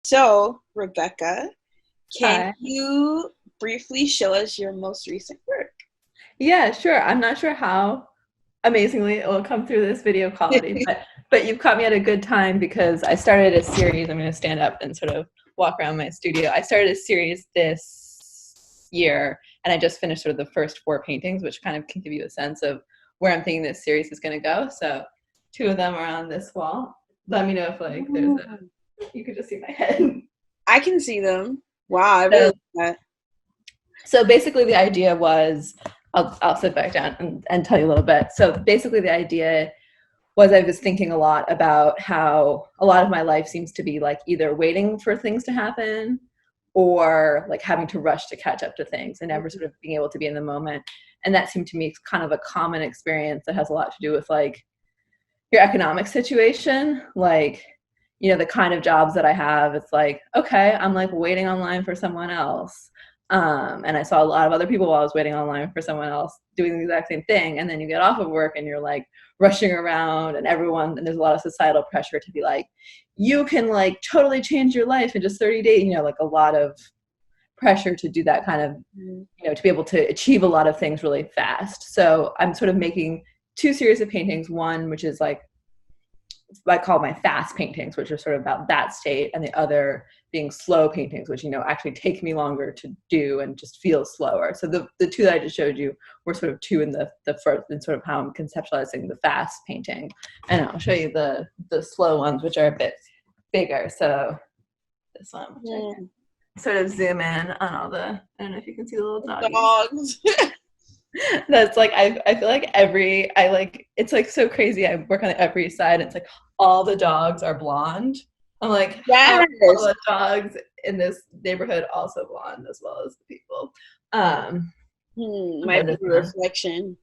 So, Rebecca, can Hi. you briefly show us your most recent work? Yeah, sure. I'm not sure how amazingly it will come through this video quality, but you've caught me at a good time because I started a series. I'm going to stand up and sort of walk around my studio. I started a series this year, and I just finished sort of the first four paintings, which kind of can give you a sense of where I'm thinking this series is going to go. So, two of them are on this wall. Let me know if there's Ooh. you could just see my head. I can see them. Wow, I really So like that. So basically, the idea was I'll sit back down and tell you a little bit. So basically, the idea was I was thinking a lot about how a lot of my life seems to be like either waiting for things to happen or like having to rush to catch up to things and never sort of being able to be in the moment. And that seemed to me kind of a common experience that has a lot to do with like your economic situation. Like, the kind of jobs that I have, it's like, okay, I'm like waiting online for someone else. And I saw a lot of other people while I was waiting online for someone else doing the exact same thing. And then you get off of work and you're like rushing around and there's a lot of societal pressure to be like, you can like totally change your life in just 30 days, like a lot of pressure to do that kind of, to be able to achieve a lot of things really fast. So I'm sort of making two series of paintings, one, which is like, I call my fast paintings, which are sort of about that state, and the other being slow paintings, which, actually take me longer to do and just feel slower. So the two that I just showed you were sort of two in the first, and sort of how I'm conceptualizing the fast painting. And I'll show you the slow ones, which are a bit bigger. So this one, which I can sort of zoom in on all I don't know if you can see the little Dogs. That's like I feel like it's like so crazy. I work on the Upper East Side. It's like all the dogs are blonde. I'm like, how are all Yes. the dogs in this neighborhood also blonde as well as the people? Might be a reflection.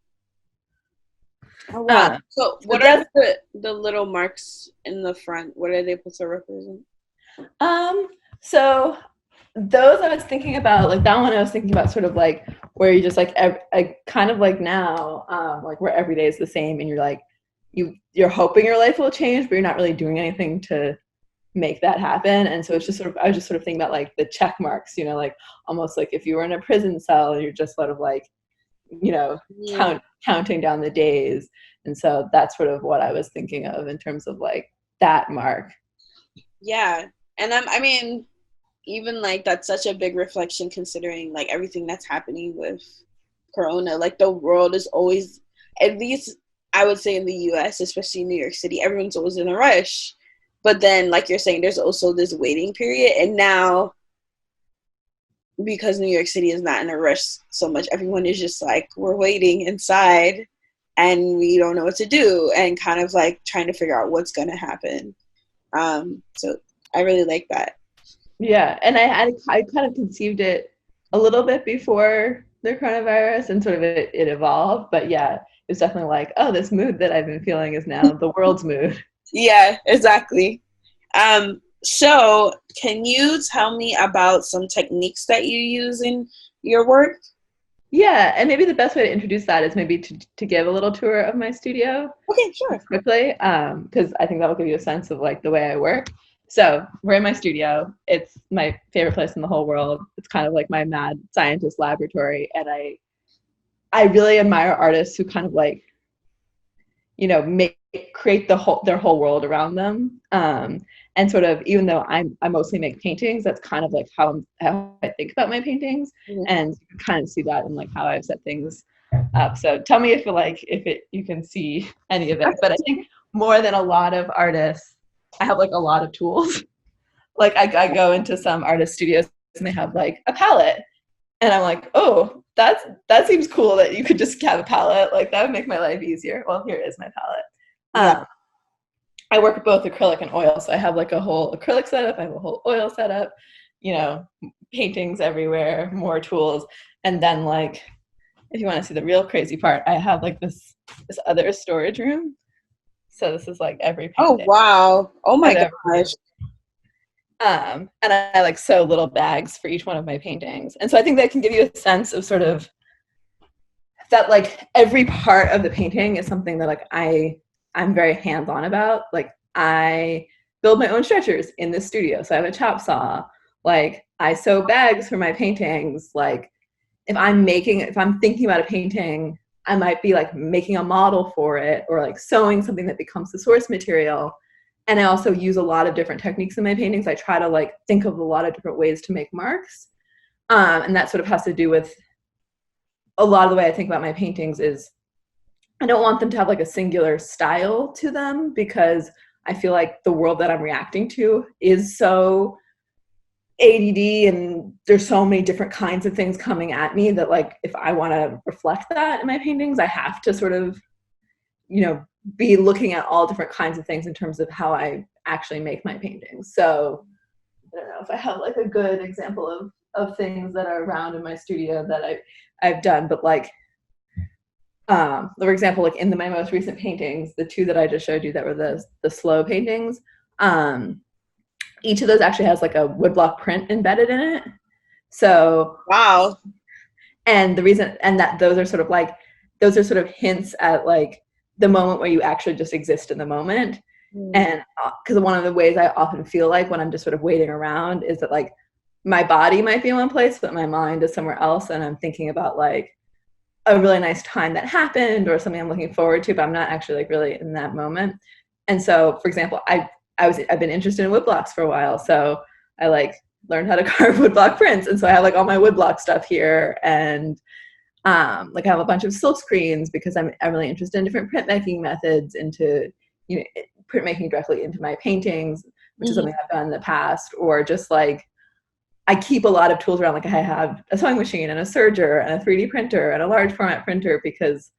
Oh wow. Um, So so what are that's the little marks in the front? What are they supposed to represent? so those I was thinking about, like that one I was thinking about sort of like where you just like kind of like now, like where every day is the same and you're like you're hoping your life will change, but you're not really doing anything to make that happen. And so it's just sort of I was just sort of thinking about like the check marks, like almost like if you were in a prison cell and you're just sort of like, counting down the days. And so that's sort of what I was thinking of in terms of like that mark. Yeah. And I mean, even like that's such a big reflection considering like everything that's happening with corona. Like the world is always, at least I would say in the US, especially in New York City, everyone's always in a rush. But then like you're saying, there's also this waiting period. And now because New York City is not in a rush so much, everyone is just like, we're waiting inside and we don't know what to do and kind of like trying to figure out what's gonna happen. So I really like that. Yeah, and I kind of conceived it a little bit before the coronavirus, and sort of it evolved. But yeah, it was definitely like, oh, this mood that I've been feeling is now the world's mood. Yeah, exactly. So can you tell me about some techniques that you use in your work? Yeah, and maybe the best way to introduce that is maybe to give a little tour of my studio Okay, sure. quickly, because I think that will give you a sense of like the way I work. So we're in my studio. It's my favorite place in the whole world. It's kind of like my mad scientist laboratory, and I really admire artists who kind of like, create their whole world around them. And sort of, even though I mostly make paintings, that's kind of like how I think about my paintings, and you can kind of see that in like how I've set things up. So tell me if you can see any of it. But I think more than a lot of artists, I have like a lot of tools. Like I go into some artist studios and they have like a palette, and I'm like, oh, that seems cool that you could just have a palette. Like that would make my life easier. Well, here is my palette. Yeah. I work with both acrylic and oil, so I have like a whole acrylic setup, I have a whole oil setup, paintings everywhere, more tools, and then like if you want to see the real crazy part, I have like this other storage room. So this is like every Oh painting. wow. Oh my gosh. And I like sew little bags for each one of my paintings. And so I think that can give you a sense of sort of that like every part of the painting is something that like I'm very hands-on about. Like I build my own stretchers in the studio. So I have a chop saw. Like, I sew bags for my paintings. Like, if I'm thinking about a painting, I might be like making a model for it, or like sewing something that becomes the source material. And I also use a lot of different techniques in my paintings. I try to like think of a lot of different ways to make marks. And that sort of has to do with a lot of the way I think about my paintings is I don't want them to have like a singular style to them, because I feel like the world that I'm reacting to is so ADD, and there's so many different kinds of things coming at me that, like, if I want to reflect that in my paintings, I have to sort of, be looking at all different kinds of things in terms of how I actually make my paintings. So I don't know if I have like a good example of things that are around in my studio that I've done, but like, for example, like in my most recent paintings, the two that I just showed you that were the slow paintings, each of those actually has like a woodblock print embedded in it. So wow. And the reason, and that those are sort of hints at like the moment where you actually just exist in the moment. And because one of the ways I often feel like when I'm just sort of waiting around is that like my body might be in one place, but my mind is somewhere else, and I'm thinking about like a really nice time that happened or something I'm looking forward to, but I'm not actually like really in that moment. And so, for example, I've been interested in woodblocks for a while, so I like learned how to carve woodblock prints, and so I have like all my woodblock stuff here, and like I have a bunch of silk screens because I'm really interested in different printmaking methods into printmaking directly into my paintings, which is something I've done in the past, or just like I keep a lot of tools around. Like I have a sewing machine and a serger and a 3D printer and a large format printer because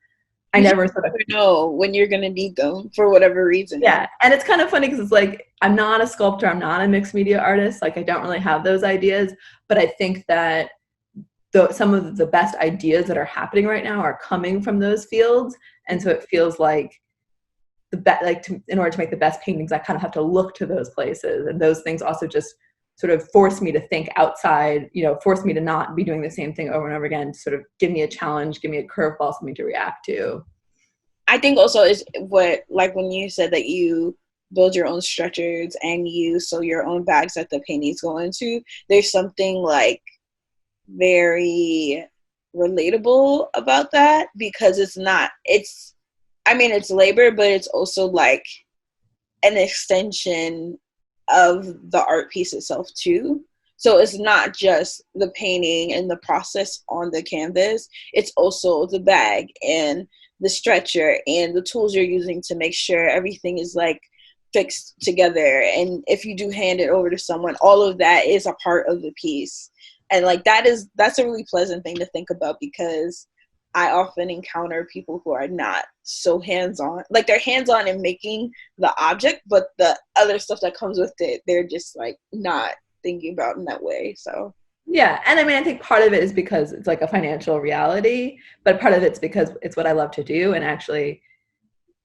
I never sort of know when you're gonna need them for whatever reason. Yeah, and it's kind of funny because it's like I'm not a sculptor, I'm not a mixed media artist. Like I don't really have those ideas, but I think that some of the best ideas that are happening right now are coming from those fields, and so it feels like in order to make the best paintings, I kind of have to look to those places, and those things also just sort of force me to think outside, force me to not be doing the same thing over and over again, to sort of give me a challenge, give me a curveball, something to react to. I think also is what, like when you said that you build your own stretchers and you sew your own bags that the paintings go into, there's something like very relatable about that, because it's labor, but it's also like an extension of the art piece itself too. So it's not just the painting and the process on the canvas, it's also the bag and the stretcher and the tools you're using to make sure everything is like fixed together. And if you do hand it over to someone, all of that is a part of the piece. And like that's a really pleasant thing to think about, because I often encounter people who are not so hands-on. Like they're hands-on in making the object, but the other stuff that comes with it, they're just like not thinking about in that way. So yeah, and I mean, I think part of it is because it's like a financial reality, but part of it's because it's what I love to do, and actually,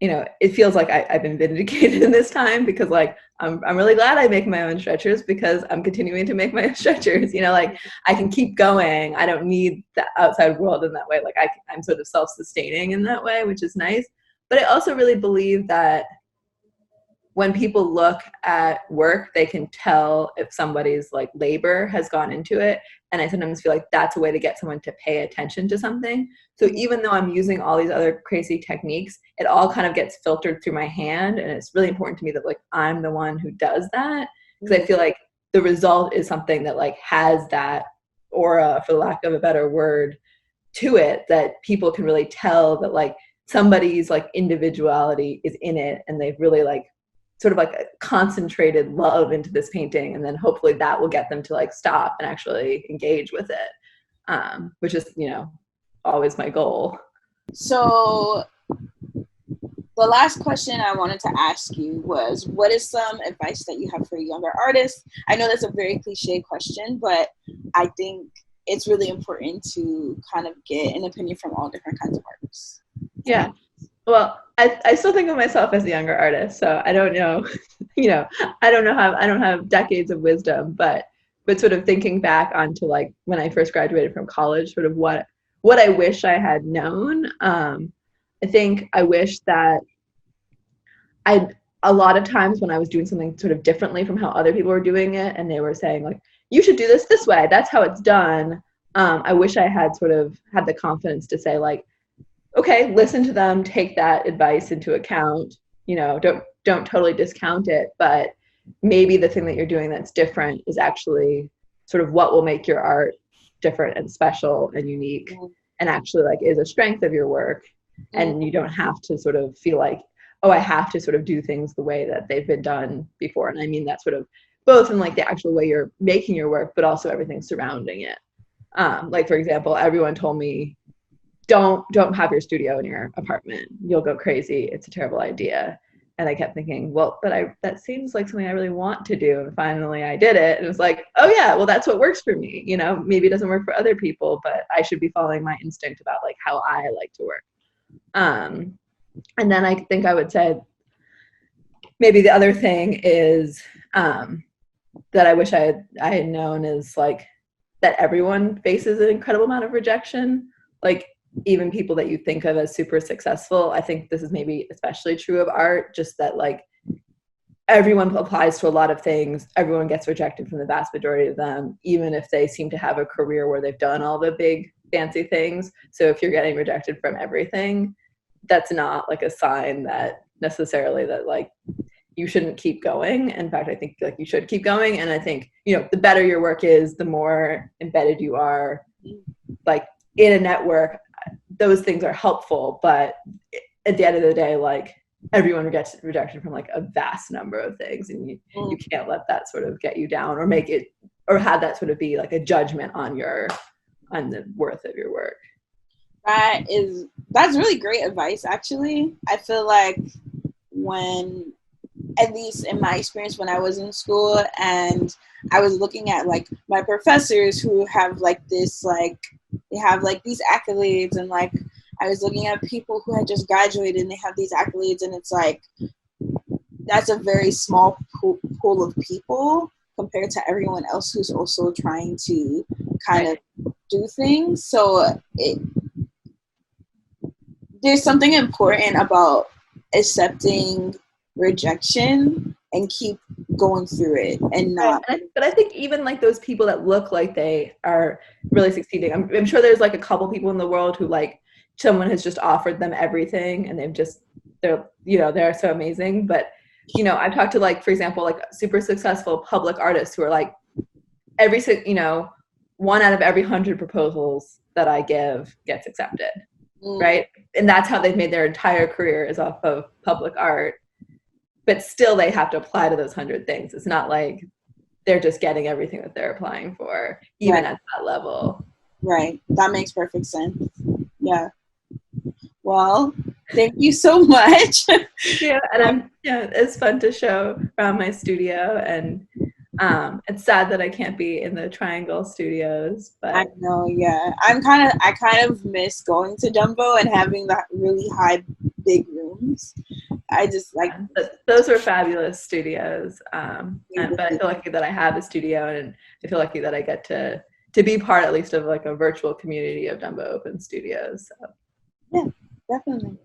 it feels like I've been vindicated in this time, because like I'm really glad I make my own stretchers, because I'm continuing to make my own stretchers. Like I can keep going. I don't need the outside world in that way. Like I'm sort of self-sustaining in that way, which is nice. But I also really believe that when people look at work, they can tell if somebody's like labor has gone into it. And I sometimes feel like that's a way to get someone to pay attention to something. So even though I'm using all these other crazy techniques, it all kind of gets filtered through my hand. And it's really important to me that like I'm the one who does that, because I feel like the result is something that like has that aura, for lack of a better word, to it, that people can really tell that like somebody's like individuality is in it, and they've really like sort of like a concentrated love into this painting, and then hopefully that will get them to like stop and actually engage with it, which is always my goal. So the last question I wanted to ask you was, what is some advice that you have for younger artists? I know that's a very cliche question, but I think it's really important to kind of get an opinion from all different kinds of artists. Yeah. Well, I still think of myself as a younger artist, so I don't know, I don't have decades of wisdom, but sort of thinking back onto like when I first graduated from college, sort of what I wish I had known. I think I wish that a lot of times when I was doing something sort of differently from how other people were doing it, and they were saying like, you should do this way, that's how it's done. I wish I had sort of had the confidence to say like, okay, listen to them, take that advice into account, you know, don't totally discount it, but maybe the thing that you're doing that's different is actually sort of what will make your art different and special and unique, and actually like is a strength of your work. And you don't have to sort of feel like, oh, I have to sort of do things the way that they've been done before. And I mean that sort of both in like the actual way you're making your work, but also everything surrounding it. Like for example, everyone told me, don't have your studio in your apartment. You'll go crazy. It's a terrible idea. And I kept thinking, well, but that seems like something I really want to do. And finally I did it. And it was like, oh yeah, well, that's what works for me. You know, maybe it doesn't work for other people, but I should be following my instinct about like how I like to work. And then I think I would say maybe the other thing is that I wish I had known is like that everyone faces an incredible amount of rejection. Like even people that you think of as super successful. I think this is maybe especially true of art, just that like everyone applies to a lot of things. Everyone gets rejected from the vast majority of them, even if they seem to have a career where they've done all the big fancy things. So if you're getting rejected from everything, that's not like a sign that necessarily that like you shouldn't keep going. In fact, I think like you should keep going. And I think, you know, the better your work is, the more embedded you are like in a network, those things are helpful. But at the end of the day, like everyone gets rejection from like a vast number of things, and you can't let that sort of get you down or make it, or have that sort of be like a judgment on the worth of your work. That's really great advice, actually. I feel like when, at least in my experience when I was in school and I was looking at like my professors who have like this, like they have like these accolades, and like I was looking at people who had just graduated and they have these accolades, and it's like that's a very small pool of people compared to everyone else who's also trying to kind of do things. So there's something important about accepting rejection and keep going through it and not. But I think even like those people that look like they are really succeeding, I'm sure there's like a couple people in the world who like someone has just offered them everything and they're so amazing. But you know, I've talked to like, for example, like super successful public artists who are like one out of every 100 proposals that I give gets accepted. Right. And that's how they've made their entire career, is off of public art. But still they have to apply to those 100 things. It's not like they're just getting everything that they're applying for, even at that level. Right. That makes perfect sense. Yeah. Well, thank you so much. Yeah. And it's fun to show around my studio, and it's sad that I can't be in the Triangle studios, but I know, yeah. I kind of miss going to Dumbo and having that really high, big rooms. I just like those were fabulous studios. But I feel lucky that I have a studio, and I feel lucky that I get to be part at least of like a virtual community of Dumbo Open Studios. So. Yeah, definitely.